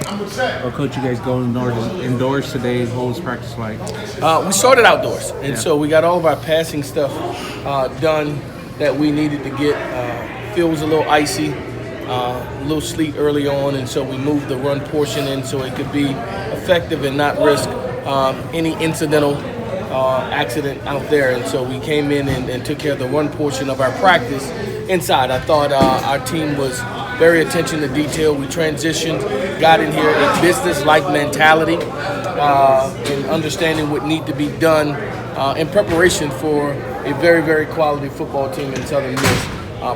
Well, Coach, you guys go indoors today. What was practice like? We started outdoors, and so we got all of our passing stuff done that we needed to get. Field was a little icy, a little sleet early on, and so we moved the run portion in so it could be effective and not risk any incidental accident out there. And so we came in and took care of the run portion of our practice inside. I thought our team was very attention to detail. We transitioned, got in here a business-like mentality and understanding what need to be done in preparation for a very, very quality football team in Southern Miss.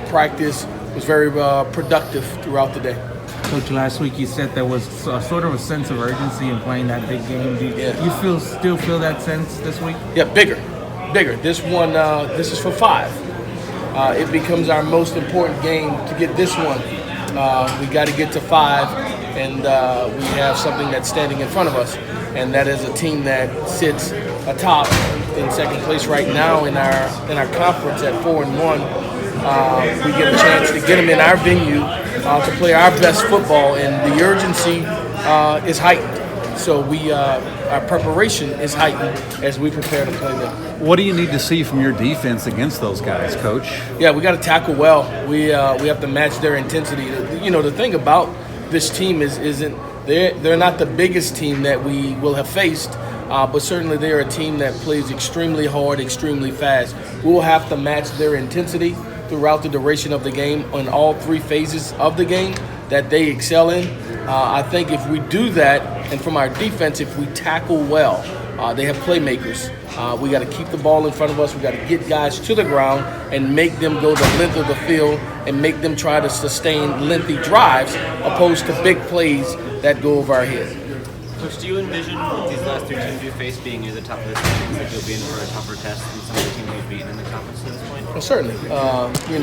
Practice was very productive throughout the day. Coach, last week you said there was sort of a sense of urgency in playing that big game. Do you still feel that sense this week? Yeah, bigger. This one, this is for 5. It becomes our most important game to get this one. We got to get to 5, and we have something that's standing in front of us, and that is a team that sits atop in second place right now in our conference at 4-1. We get a chance to get them in our venue to play our best football, and the urgency is heightened. So our preparation is heightened as we prepare to play them. What do you need to see from your defense against those guys, Coach? Yeah, we got to tackle well. We have to match their intensity. You know, the thing about this team isn't they're not the biggest team that we will have faced, but certainly they're a team that plays extremely hard, extremely fast. We will have to match their intensity throughout the duration of the game on all 3 phases of the game that they excel in. I think if we do that, and from our defense, if we tackle well, they have playmakers. We got to keep the ball in front of us. We got to get guys to the ground and make them go the length of the field and make them try to sustain lengthy drives opposed to big plays that go over our head. Coach, do you envision these last 3 teams you face being near the top of the standings, that you'll be in for a tougher test than some of the teams you've beaten in the conference to this point? Well, certainly.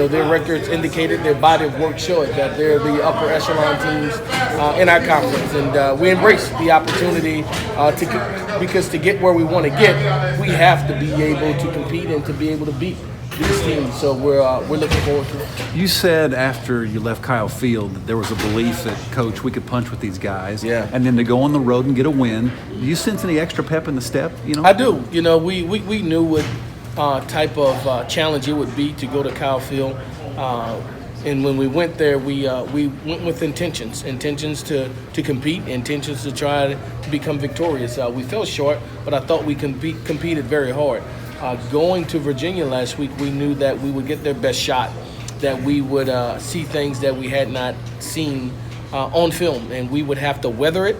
Their records indicated, their body of work showed that they're the upper echelon teams in our conference. And we embrace the opportunity because to get where we want to get, we have to be able to compete and to be able to beat these teams. So we're looking forward to it. You said after you left Kyle Field that there was a belief that, Coach, we could punch with these guys. Yeah. And then to go on the road and get a win. Do you sense any extra pep in the step? I do. We knew what type of challenge it would be to go to Kyle Field. And when we went there, we went with intentions to compete, intentions to try to become victorious. We fell short, but I thought we competed very hard. Going to Virginia last week, we knew that we would get their best shot, that we would see things that we had not seen on film, and we would have to weather it,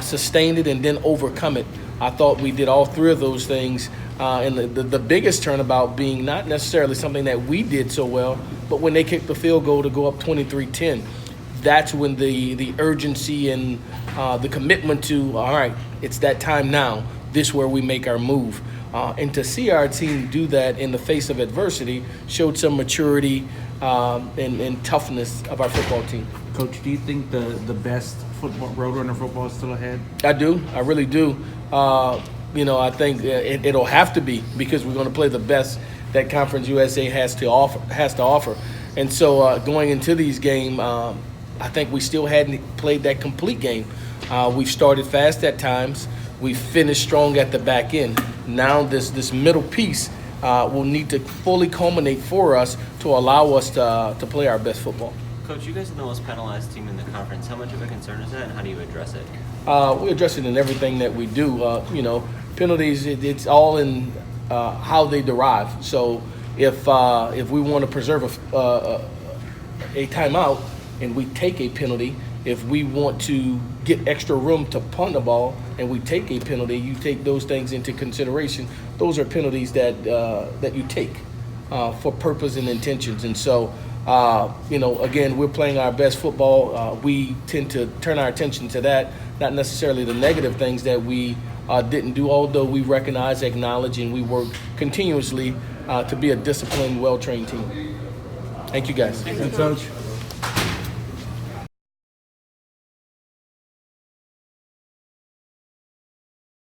sustain it, and then overcome it. I thought we did all 3 of those things, and the biggest turnabout being not necessarily something that we did so well, but when they kicked the field goal to go up 23-10, that's when the urgency and the commitment to, all right, it's that time now, this is where we make our move. And to see our team do that in the face of adversity showed some maturity and toughness of our football team. Coach, do you think the best Roadrunner football is still ahead? I do. I really do. I think it'll have to be because we're going to play the best that Conference USA has to offer. And so going into these games, I think we still hadn't played that complete game. We've started fast at times. We finished strong at the back end. Now this middle piece will need to fully culminate for us to allow us to play our best football. Coach, you guys are the most penalized team in the conference. How much of a concern is that, and how do you address it? We address it in everything that we do. Penalties, it's all in how they derive. So if we want to preserve a timeout and we take a penalty, if we want to get extra room to punt the ball and we take a penalty, you take those things into consideration. Those are penalties that you take for purpose and intentions. And so, again, we're playing our best football. We tend to turn our attention to that, not necessarily the negative things that we didn't do, although we recognize, acknowledge, and we work continuously to be a disciplined, well-trained team. Thank you, guys. Thanks, Coach.